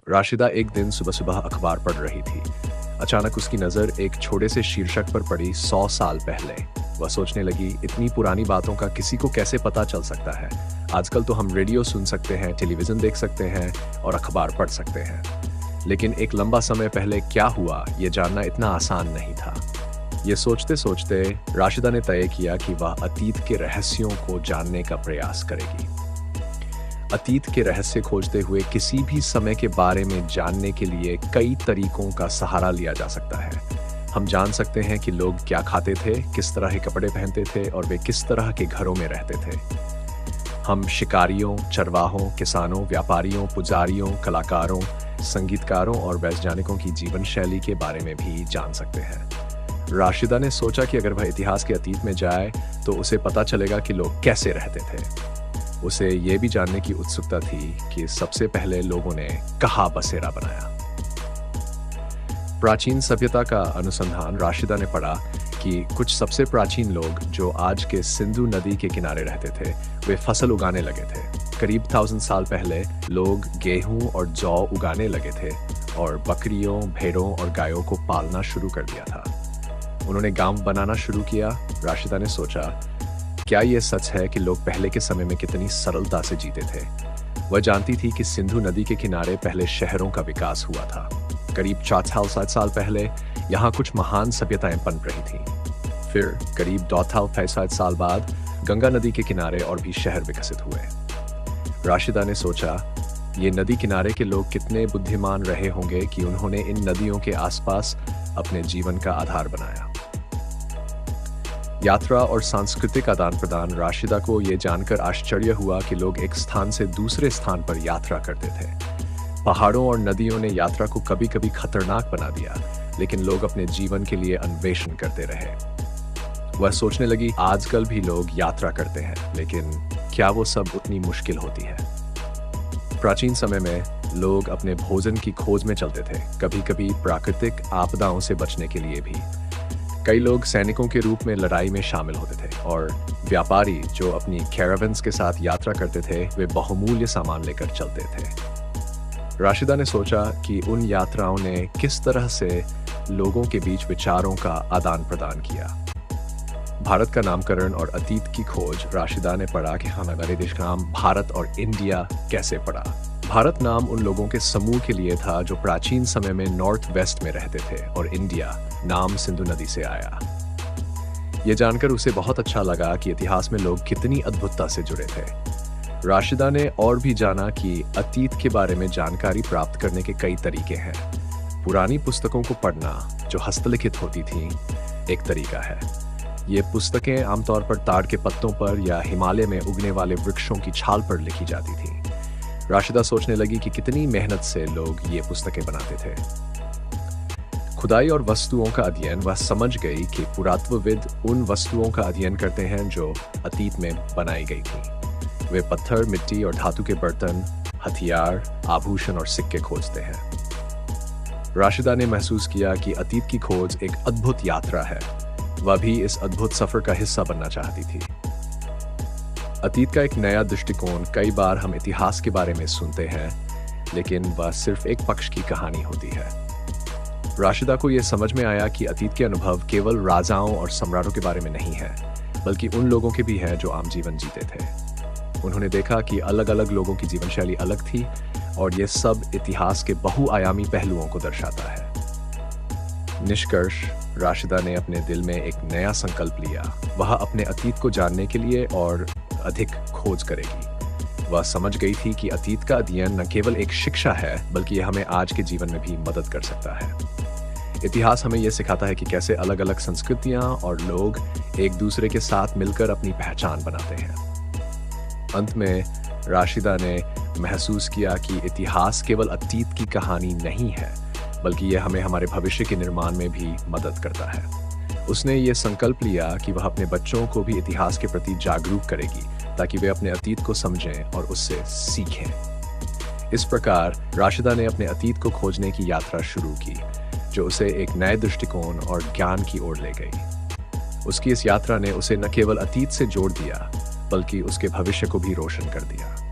राशिदा एक दिन सुबह-सुबह अखबार पढ़ रही थी। अचानक उसकी नज़र एक छोटे से शीर्षक पर पड़ी 100 साल पहले। वह सोचने लगी, इतनी पुरानी बातों का किसी को कैसे पता चल सकता है? आजकल तो हम रेडियो सुन सकते हैं, टेलीविज़न देख सकते हैं और अखबार पढ़ सकते हैं। लेकिन एक लंबा समय पहले क्या हुआ, ये जानना इतना आसान नहीं था। ये सोचते-सोचते राशिदा ने तय किया कि वह अतीत के रहस्यों को जानने का प्रयास करेगी। अतीत के रहस्य खोजते हुए किसी भी समय के बारे में जानने के लिए कई तरीकों का सहारा लिया जा सकता है। हम जान सकते हैं कि लोग क्या खाते थे, किस तरह के कपड़े पहनते थे और वे किस तरह के घरों में रहते थे। हम शिकारियों, चरवाहों, किसानों, व्यापारियों, पुजारियों, कलाकारों, संगीतकारों और वैज्ञानिकों की जीवन शैली के बारे में भी जान सकते हैं। राशिदा ने सोचा कि अगर वह इतिहास के अतीत में जाए तो उसे पता चलेगा कि लोग कैसे रहते थे। उसे ये भी जानने की उत्सुकता थी कि सबसे पहले लोगों ने कहाँ बसेरा बनाया। प्राचीन सभ्यता का अनुसंधान राशिदा ने पढ़ा कि कुछ सबसे प्राचीन लोग जो आज के सिंधु नदी के किनारे रहते थे, वे फसल उगाने लगे थे। करीब 1000 साल पहले लोग गेहूं और जौ उगाने लगे थे और बकरियों, भेड़ों और गायों को पालना शुरू कर दिया था। उन्होंने गांव बनाना शुरू किया। राशिदा ने सोचा, क्या ये सच है कि लोग पहले के समय में कितनी सरलता से जीते थे? वह जानती थी कि सिंधु नदी के किनारे पहले शहरों का विकास हुआ था। करीब 4,700 साल पहले यहाँ कुछ महान सभ्यताएं पनप रही थीं। फिर करीब 2,500 साल बाद गंगा नदी के किनारे और भी शहर विकसित हुए। राशिदा ने सोचा, ये नदी किनारे के लोग कितने बुद्धिमान रहे होंगे कि उन्होंने इन नदियों के आसपास अपने जीवन का आधार बनाया। यात्रा और सांस्कृतिक आदान प्रदान। राशिदा को ये जानकर आश्चर्य हुआ कि लोग एक स्थान से दूसरे स्थान पर यात्रा करते थे। पहाड़ों और नदियों ने यात्रा को कभी-कभी खतरनाक बना दिया, लेकिन लोग अपने जीवन के लिए अन्वेषण करते रहे। वह सोचने लगी, आजकल भी लोग यात्रा करते हैं, लेकिन क्या वो सब उतनी मुश्किल होती है? प्राचीन समय में लोग अपने भोजन की खोज में चलते थे, कभी-कभी प्राकृतिक आपदाओं से बचने के लिए भी। कई लोग सैनिकों के रूप में लड़ाई में शामिल होते थे और व्यापारी जो अपनी कैरावन्स के साथ यात्रा करते थे, वे बहुमूल्य सामान लेकर चलते थे। राशिदा ने सोचा कि उन यात्राओं ने किस तरह से लोगों के बीच विचारों का आदान प्रदान किया। भारत का नामकरण और अतीत की खोज। राशिदा ने पढ़ा कि हमारे देश का नाम भारत और इंडिया कैसे पड़ा। भारत नाम उन लोगों के समूह के लिए था जो प्राचीन समय में नॉर्थ वेस्ट में रहते थे और इंडिया नाम सिंधु नदी से आया। यह जानकर उसे बहुत अच्छा लगा कि इतिहास में लोग कितनी अद्भुतता से जुड़े थे। राशिदा ने और भी जाना कि अतीत के बारे में जानकारी प्राप्त करने के कई तरीके हैं। पुरानी पुस्तकों को पढ़ना जो हस्तलिखित होती थीं, एक तरीका है। ये पुस्तकें आमतौर पर ताड़ के पत्तों पर या हिमालय में उगने वाले वृक्षों की छाल पर लिखी जाती थी। राशिदा सोचने लगी कि कितनी मेहनत से लोग ये पुस्तकें बनाते थे। खुदाई और वस्तुओं का अध्ययन। वह समझ गई कि पुरातत्वविद उन वस्तुओं का अध्ययन करते हैं जो अतीत में बनाई गई थी। वे पत्थर, मिट्टी और धातु के बर्तन, हथियार, आभूषण और सिक्के खोजते हैं। राशिदा ने महसूस किया कि अतीत की खोज एक अद्भुत यात्रा है। वह भी इस अद्भुत सफर का हिस्सा बनना चाहती थी। अतीत का एक नया दृष्टिकोण। कई बार हम इतिहास के बारे में सुनते हैं, लेकिन वह सिर्फ एक पक्ष की कहानी होती है। राशिदा को यह समझ में आया कि अतीत के अनुभव केवल राजाओं और सम्राटों के बारे में नहीं है, बल्कि उन लोगों के भी हैं जो आम जीवन जीते थे। उन्होंने देखा कि अलग-अलग लोगों की जीवन शैली अलग थी और यह सब इतिहास के बहुआयामी पहलुओं को दर्शाता है। निष्कर्ष, राशिदा ने अपने दिल में एक नया संकल्प लिया। वह अपने अतीत को जानने के लिए और अधिक खोज करेगी। वह समझ गई थी कि अतीत का अध्ययन न केवल एक शिक्षा है, बल्कि यह हमें आज के जीवन में भी मदद कर सकता है। इतिहास हमें यह सिखाता है कि कैसे अलग-अलग संस्कृतियां और लोग एक दूसरे के साथ मिलकर अपनी पहचान बनाते हैं। अंत में राशिदा ने महसूस किया कि इतिहास केवल अतीत की कहानी नहीं है, बल्कि यह हमें हमारे भविष्य के निर्माण में भी मदद करता है। उसने ये संकल्प लिया कि वह अपने बच्चों को भी इतिहास के प्रति जागरूक करेगी, ताकि वे अपने अतीत को समझें और उससे सीखें। इस प्रकार राशिदा ने अपने अतीत को खोजने की यात्रा शुरू की, जो उसे एक नए दृष्टिकोण और ज्ञान की ओर ले गई। उसकी इस यात्रा ने उसे न केवल अतीत से जोड़ दिया, बल्कि उसके भविष्य को भी रोशन कर दिया।